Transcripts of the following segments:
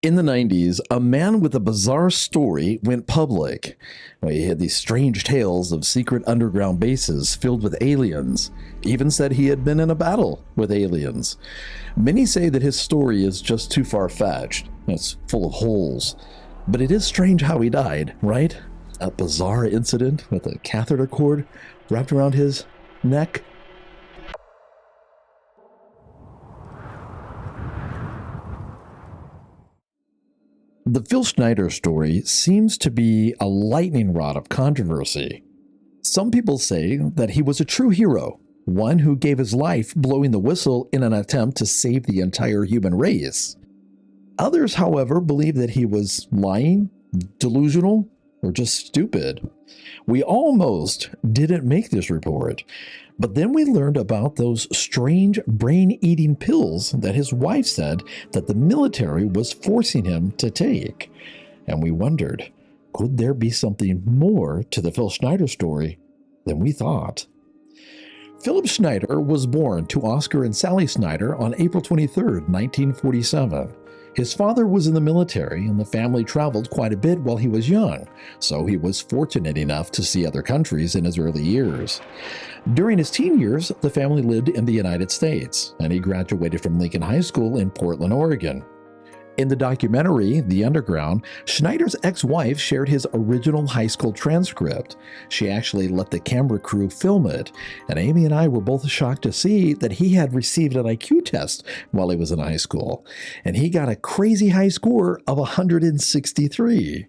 In the 90s, a man with a bizarre story went public. He had these strange tales of secret underground bases filled with aliens, even said he had been in a battle with aliens. Many say that his story is just too far-fetched. It's full of holes. But it is strange how he died, right? A bizarre incident with a catheter cord wrapped around his neck. The Phil Schneider story seems to be a lightning rod of controversy. Some people say that he was a true hero, one who gave his life blowing the whistle in an attempt to save the entire human race. Others, however, believe that he was lying, delusional, or just stupid. We almost didn't make this report, but then we learned about those strange brain-eating pills that his wife said that the military was forcing him to take. And we wondered, could there be something more to the Phil Schneider story than we thought? Philip Schneider was born to Oscar and Sally Schneider on April 23, 1947. His father was in the military, and the family traveled quite a bit while he was young, so he was fortunate enough to see other countries in his early years. During his teen years, the family lived in the United States, and he graduated from Lincoln High School in Portland, Oregon. In the documentary, The Underground, Schneider's ex-wife shared his original high school transcript. She actually let the camera crew film it, and Amy and I were both shocked to see that he had received an IQ test while he was in high school, and he got a crazy high score of 163.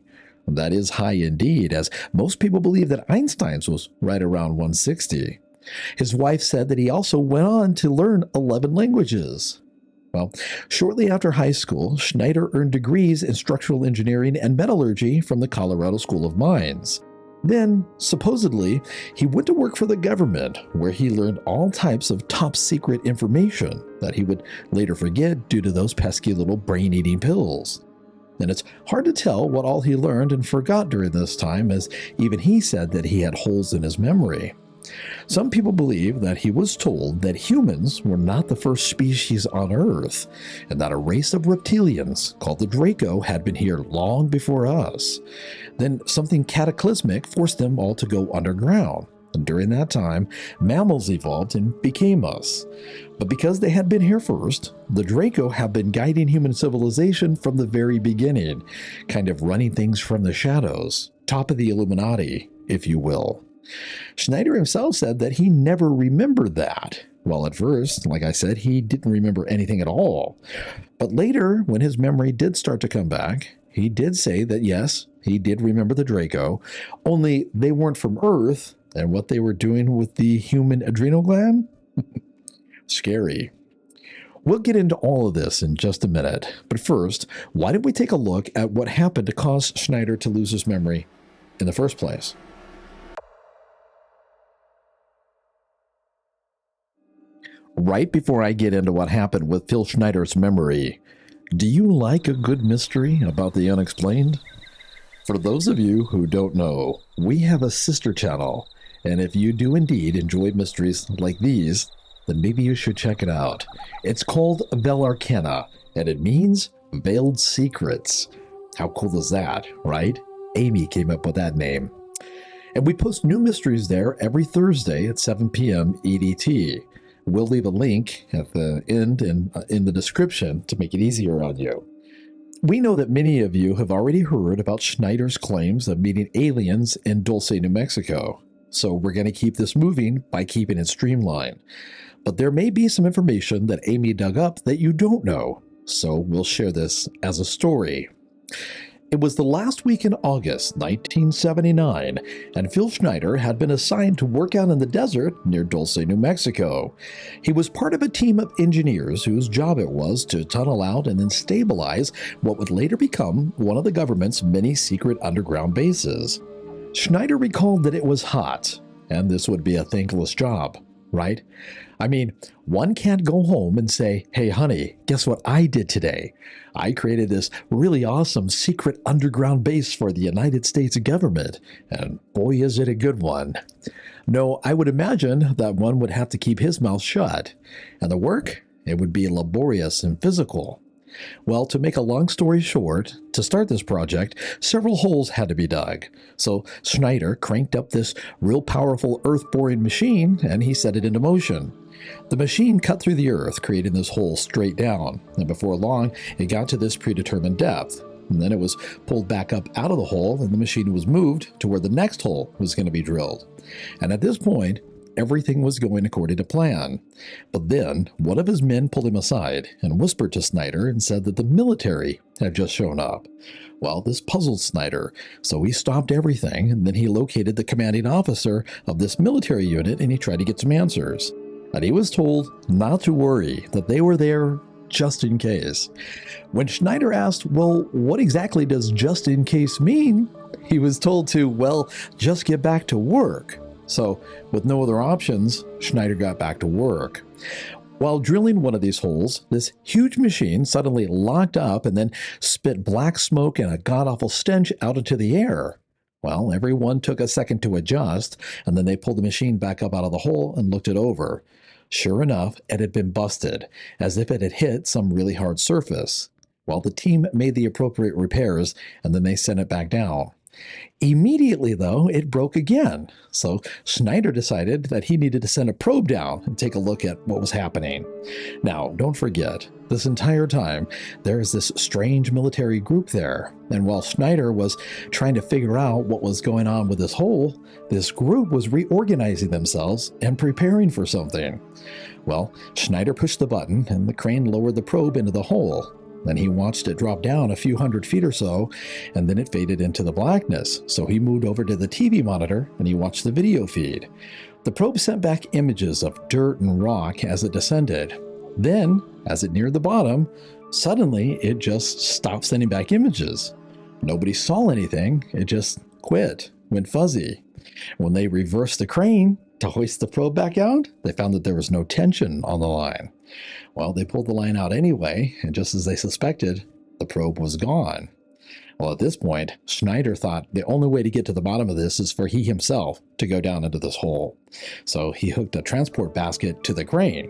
That is high indeed, as most people believe that Einstein's was right around 160. His wife said that he also went on to learn 11 languages. Well, shortly after high school, Schneider earned degrees in structural engineering and metallurgy from the Colorado School of Mines. Then, supposedly, he went to work for the government, where he learned all types of top-secret information that he would later forget due to those pesky little brain-eating pills. And it's hard to tell what all he learned and forgot during this time, as even he said that he had holes in his memory. Some people believe that he was told that humans were not the first species on Earth, and that a race of reptilians called the Draco had been here long before us. Then something cataclysmic forced them all to go underground, and during that time, mammals evolved and became us. But because they had been here first, the Draco have been guiding human civilization from the very beginning, kind of running things from the shadows, top of the Illuminati, if you will. Schneider himself said that he never remembered that. Well, at first, like I said, he didn't remember anything at all. But later, when his memory did start to come back, he did say that yes, he did remember the Draco, only they weren't from Earth, and what they were doing with the human adrenal gland? Scary. We'll get into all of this in just a minute, but first, why don't we take a look at what happened to cause Schneider to lose his memory in the first place? Right before I get into what happened with Phil Schneider's memory, do you like a good mystery about the unexplained? For those of you who don't know, we have a sister channel, and if you do indeed enjoy mysteries like these, then maybe you should check it out. It's called Vel Arcana, and it means Veiled Secrets. How cool is that, right? Amy came up with that name. And we post new mysteries there every Thursday at 7 p.m. EDT. We'll leave a link at the end and in the description to make it easier on you. We know that many of you have already heard about Schneider's claims of meeting aliens in Dulce, New Mexico, so we're going to keep this moving by keeping it streamlined. But there may be some information that Amy dug up that you don't know, so we'll share this as a story. It was the last week in August 1979, and Phil Schneider had been assigned to work out in the desert near Dulce, New Mexico. He was part of a team of engineers whose job it was to tunnel out and then stabilize what would later become one of the government's many secret underground bases. Schneider recalled that it was hot, and this would be a thankless job, right? I mean, one can't go home and say, "Hey, honey, guess what I did today? I created this really awesome secret underground base for the United States government, and boy, is it a good one." No, I would imagine that one would have to keep his mouth shut, and the work, it would be laborious and physical. Well, to make a long story short, to start this project, several holes had to be dug. So Schneider cranked up this real powerful earth-boring machine and he set it into motion. The machine cut through the earth, creating this hole straight down, and before long, it got to this predetermined depth. And then it was pulled back up out of the hole, and the machine was moved to where the next hole was going to be drilled. And at this point, everything was going according to plan. But then, one of his men pulled him aside and whispered to Schneider and said that the military had just shown up. Well, this puzzled Schneider, so he stopped everything, and then he located the commanding officer of this military unit, and he tried to get some answers. And he was told not to worry, that they were there just in case. When Schneider asked, well, what exactly does just in case mean? He was told to, well, just get back to work. So, with no other options, Schneider got back to work. While drilling one of these holes, this huge machine suddenly locked up and then spit black smoke and a god-awful stench out into the air. Well, everyone took a second to adjust, and then they pulled the machine back up out of the hole and looked it over. Sure enough, it had been busted, as if it had hit some really hard surface. Well, the team made the appropriate repairs, and then they sent it back down. Immediately, though, it broke again, so Schneider decided that he needed to send a probe down and take a look at what was happening. Now, don't forget, this entire time, there is this strange military group there, and while Schneider was trying to figure out what was going on with this hole, this group was reorganizing themselves and preparing for something. Well, Schneider pushed the button, and the crane lowered the probe into the hole. Then he watched it drop down a few hundred feet or so, and then it faded into the blackness. So he moved over to the TV monitor, and he watched the video feed. The probe sent back images of dirt and rock as it descended. Then, as it neared the bottom, suddenly it just stopped sending back images. Nobody saw anything, it just quit, went fuzzy. When they reversed the crane to hoist the probe back out, they found that there was no tension on the line. Well, they pulled the line out anyway, and just as they suspected, the probe was gone. Well, at this point, Schneider thought the only way to get to the bottom of this is for he himself to go down into this hole. So he hooked a transport basket to the crane.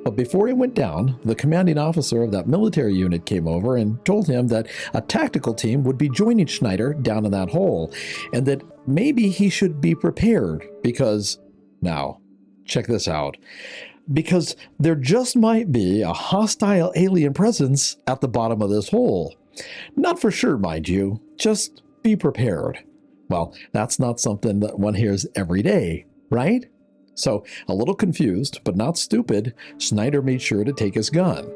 But before he went down, the commanding officer of that military unit came over and told him that a tactical team would be joining Schneider down in that hole, and that maybe he should be prepared because, now, check this out, because there just might be a hostile alien presence at the bottom of this hole. Not for sure, mind you, just be prepared. Well, that's not something that one hears every day, right? So, a little confused, but not stupid, Schneider made sure to take his gun.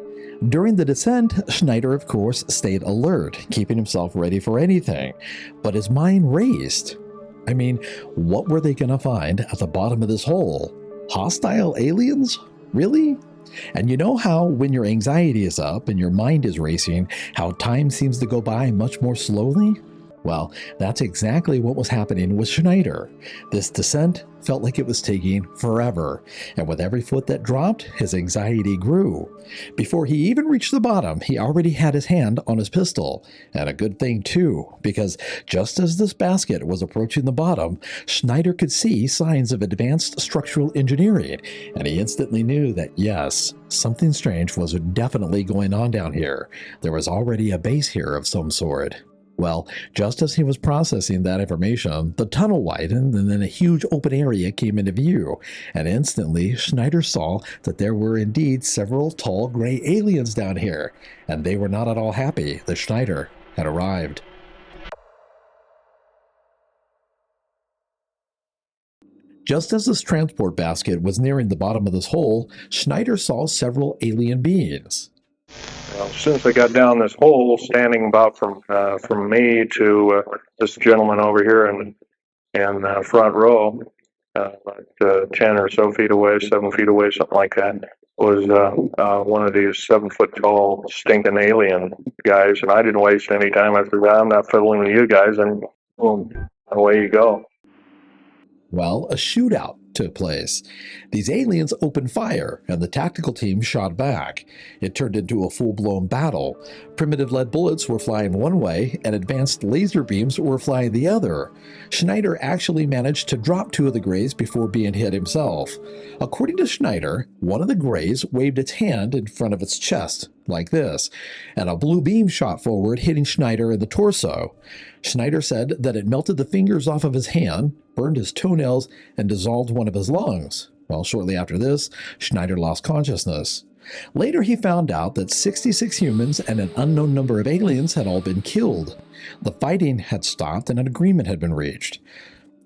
During the descent, Schneider, of course, stayed alert, keeping himself ready for anything, but his mind raced. I mean, what were they going to find at the bottom of this hole? Hostile aliens? Really? And you know how when your anxiety is up and your mind is racing, how time seems to go by much more slowly? Well, that's exactly what was happening with Schneider. This descent felt like it was taking forever, and with every foot that dropped, his anxiety grew. Before he even reached the bottom, he already had his hand on his pistol. And a good thing too, because just as this basket was approaching the bottom, Schneider could see signs of advanced structural engineering, and he instantly knew that yes, something strange was definitely going on down here. There was already a base here of some sort. Well, just as he was processing that information, the tunnel widened and then a huge open area came into view, and instantly Schneider saw that there were indeed several tall gray aliens down here, and they were not at all happy that Schneider had arrived. Just as this transport basket was nearing the bottom of this hole, Schneider saw several alien beings. Well, as soon as I got down this hole, standing about from me to this gentleman over here in front row, about 10 or so feet away, 7 feet away, something like that, was one of these 7 foot tall stinking alien guys, and I didn't waste any time. I said, I'm not fiddling with you guys, and boom, away you go. Well, a shootout took place. These aliens opened fire, and the tactical team shot back. It turned into a full-blown battle. Primitive lead bullets were flying one way, and advanced laser beams were flying the other. Schneider actually managed to drop 2 of the Greys before being hit himself. According to Schneider, one of the Greys waved its hand in front of its chest, like this, and a blue beam shot forward, hitting Schneider in the torso. Schneider said that it melted the fingers off of his hand, burned his toenails, and dissolved one of his lungs. Well, shortly after this, Schneider lost consciousness. Later, he found out that 66 humans and an unknown number of aliens had all been killed. The fighting had stopped and an agreement had been reached.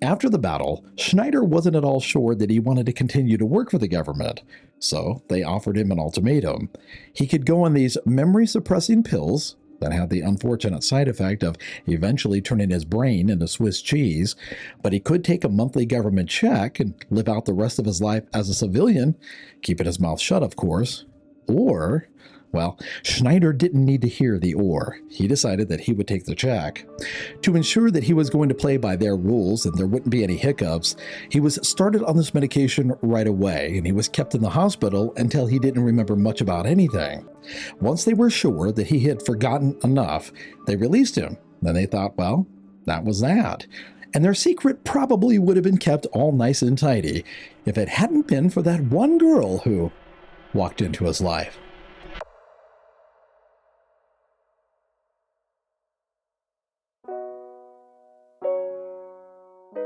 After the battle, Schneider wasn't at all sure that he wanted to continue to work for the government, so they offered him an ultimatum. He could go on these memory-suppressing pills that had the unfortunate side effect of eventually turning his brain into Swiss cheese, but he could take a monthly government check and live out the rest of his life as a civilian, keeping his mouth shut, of course. Or, well, Schneider didn't need to hear the or. He decided that he would take the check. To ensure that he was going to play by their rules and there wouldn't be any hiccups, he was started on this medication right away, and he was kept in the hospital until he didn't remember much about anything. Once they were sure that he had forgotten enough, they released him. Then they thought, well, that was that. And their secret probably would have been kept all nice and tidy if it hadn't been for that one girl who walked into his life.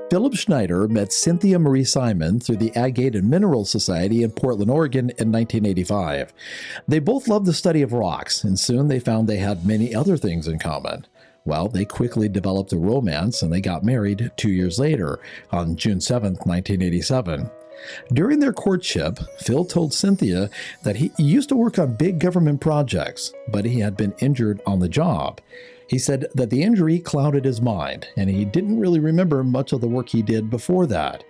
Philip Schneider met Cynthia Marie Simon through the Agate and Mineral Society in Portland, Oregon in 1985. They both loved the study of rocks, and soon they found they had many other things in common. Well, they quickly developed a romance, and they got married 2 years later, on June 7, 1987. During their courtship, Phil told Cynthia that he used to work on big government projects, but he had been injured on the job. He said that the injury clouded his mind, and he didn't really remember much of the work he did before that.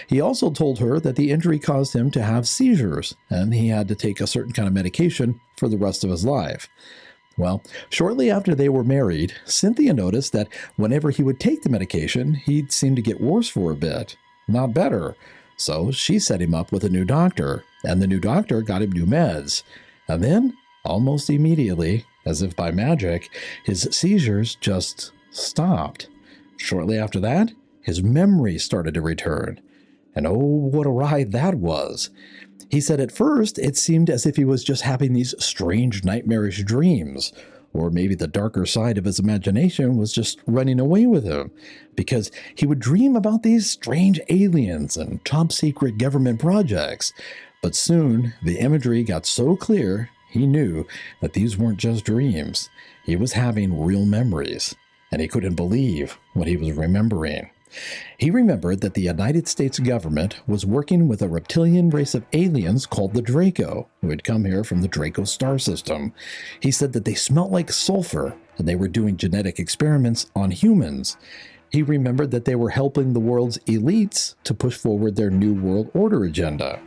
He also told her that the injury caused him to have seizures, and he had to take a certain kind of medication for the rest of his life. Well, shortly after they were married, Cynthia noticed that whenever he would take the medication, he'd seem to get worse for a bit, not better. So she set him up with a new doctor, and the new doctor got him new meds. And then, almost immediately, as if by magic, his seizures just stopped. Shortly after that, his memory started to return. And oh, what a ride that was. He said at first it seemed as if he was just having these strange nightmarish dreams, or maybe the darker side of his imagination was just running away with him, because he would dream about these strange aliens and top-secret government projects. But soon, the imagery got so clear, he knew that these weren't just dreams. He was having real memories, and he couldn't believe what he was remembering. He remembered that the United States government was working with a reptilian race of aliens called the Draco, who had come here from the Draco star system. He said that they smelt like sulfur, and they were doing genetic experiments on humans. He remembered that they were helping the world's elites to push forward their New World Order agenda.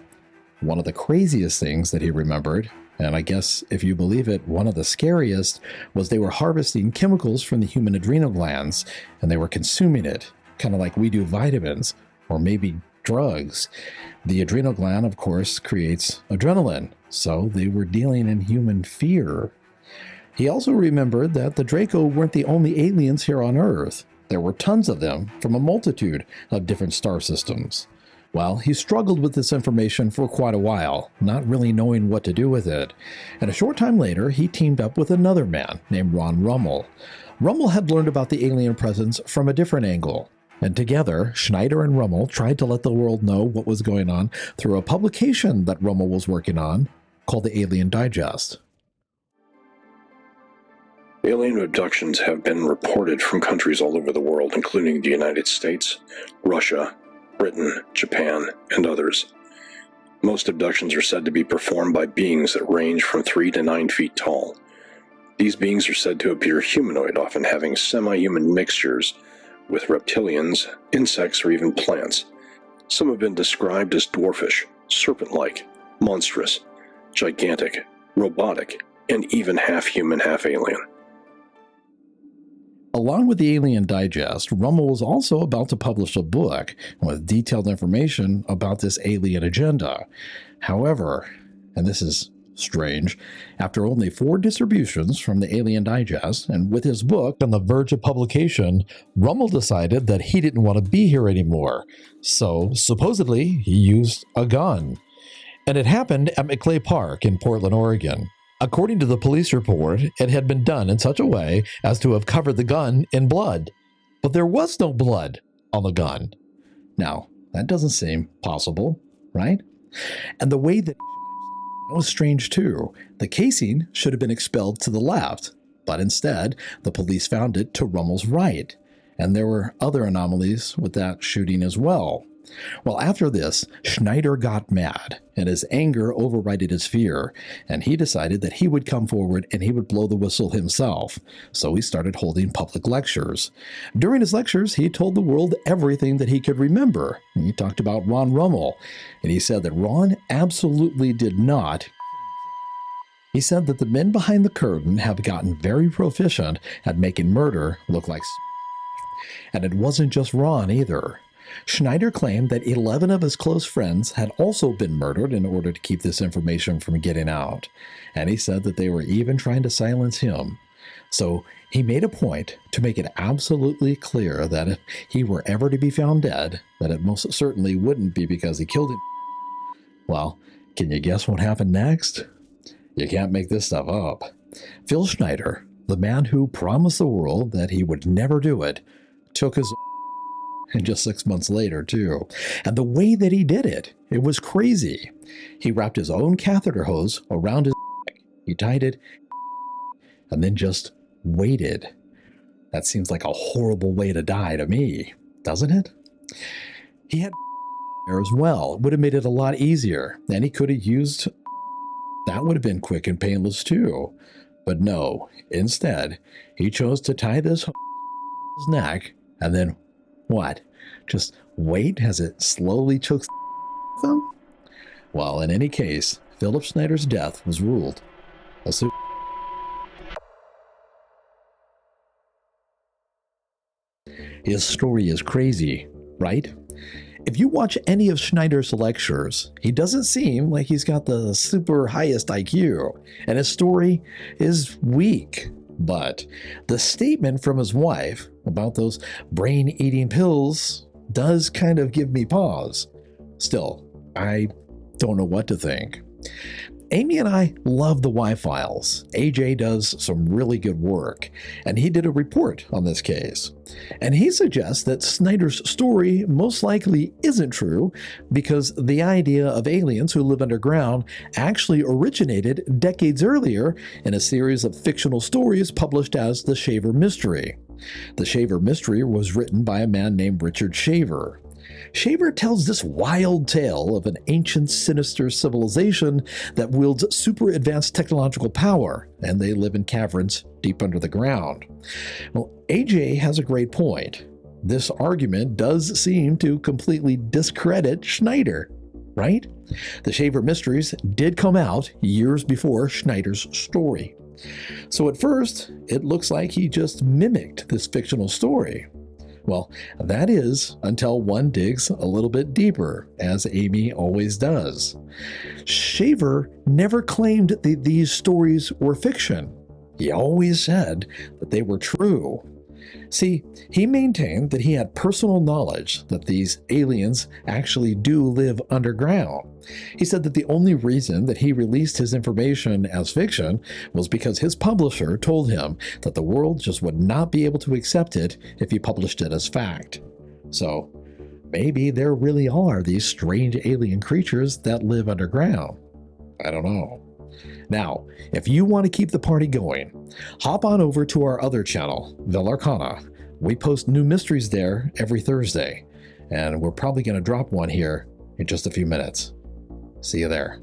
One of the craziest things that he remembered, and I guess if you believe it, one of the scariest, was they were harvesting chemicals from the human adrenal glands, and they were consuming it, kind of like we do vitamins, or maybe drugs. The adrenal gland, of course, creates adrenaline, so they were dealing in human fear. He also remembered that the Draco weren't the only aliens here on Earth. There were tons of them from a multitude of different star systems. Well, he struggled with this information for quite a while, not really knowing what to do with it. And a short time later, he teamed up with another man named Rummel. Rummel had learned about the alien presence from a different angle. And together, Schneider and Rummel tried to let the world know what was going on through a publication that Rummel was working on called the Alien Digest. Alien abductions have been reported from countries all over the world, including the United States, Russia, Britain, Japan, and others. Most abductions are said to be performed by beings that range from 3 to 9 feet tall. These beings are said to appear humanoid, often having semi-human mixtures with reptilians, insects, or even plants. Some have been described as dwarfish, serpent-like, monstrous, gigantic, robotic, and even half-human, half-alien. Along with the Alien Digest, Rummel was also about to publish a book with detailed information about this alien agenda. However, and this is strange, after only 4 distributions from the Alien Digest, and with his book on the verge of publication, Rummel decided that he didn't want to be here anymore. So, supposedly, he used a gun. And it happened at McClay Park in Portland, Oregon. According to the police report, it had been done in such a way as to have covered the gun in blood, but there was no blood on the gun. Now, that doesn't seem possible, right? And the way that was strange too. The casing should have been expelled to the left, but instead, the police found it to Rummel's right. And there were other anomalies with that shooting as well. Well, after this, Schneider got mad, and his anger overrided his fear, and he decided that he would come forward and he would blow the whistle himself. So he started holding public lectures. During his lectures, he told the world everything that he could remember. And he talked about Ron Rummel, and he said that Ron absolutely did not. He said that the men behind the curtain have gotten very proficient at making murder look like. And it wasn't just Ron either. Schneider claimed that 11 of his close friends had also been murdered in order to keep this information from getting out. And he said that they were even trying to silence him. So he made a point to make it absolutely clear that if he were ever to be found dead, that it most certainly wouldn't be because he killed him. Well, can you guess what happened next? You can't make this stuff up. Phil Schneider, the man who promised the world that he would never do it, took his and just 6 months later, too. And the way that he did it, it was crazy. He wrapped his own catheter hose around his neck. He tied it and then just waited. That seems like a horrible way to die to me, doesn't it? He had there as well. It would have made it a lot easier. And he could have used that would have been quick and painless too. But no, instead, he chose to tie this his neck and then what? Just wait as it slowly chokes them? Well, in any case, Philip Schneider's death was ruled a suicide. His story is crazy, right? If you watch any of Schneider's lectures, he doesn't seem like he's got the super highest IQ, and his story is weak. But the statement from his wife about those brain-eating pills does kind of give me pause. Still, I don't know what to think. Amy and I love the Y-Files. AJ does some really good work, and he did a report on this case. And he suggests that Schneider's story most likely isn't true because the idea of aliens who live underground actually originated decades earlier in a series of fictional stories published as The Shaver Mystery. The Shaver Mystery was written by a man named Richard Shaver. Shaver tells this wild tale of an ancient, sinister civilization that wields super advanced technological power, and they live in caverns deep under the ground. Well, AJ has a great point. This argument does seem to completely discredit Schneider, right? The Shaver Mysteries did come out years before Schneider's story. So at first, it looks like he just mimicked this fictional story. Well, that is until one digs a little bit deeper, as Amy always does. Shaver never claimed that these stories were fiction. He always said that they were true. See, he maintained that he had personal knowledge that these aliens actually do live underground. He said that the only reason that he released his information as fiction was because his publisher told him that the world just would not be able to accept it if he published it as fact. So, maybe there really are these strange alien creatures that live underground. I don't know. Now, if you want to keep the party going, hop on over to our other channel, Vel Arcana. We post new mysteries there every Thursday, and we're probably going to drop one here in just a few minutes. See you there.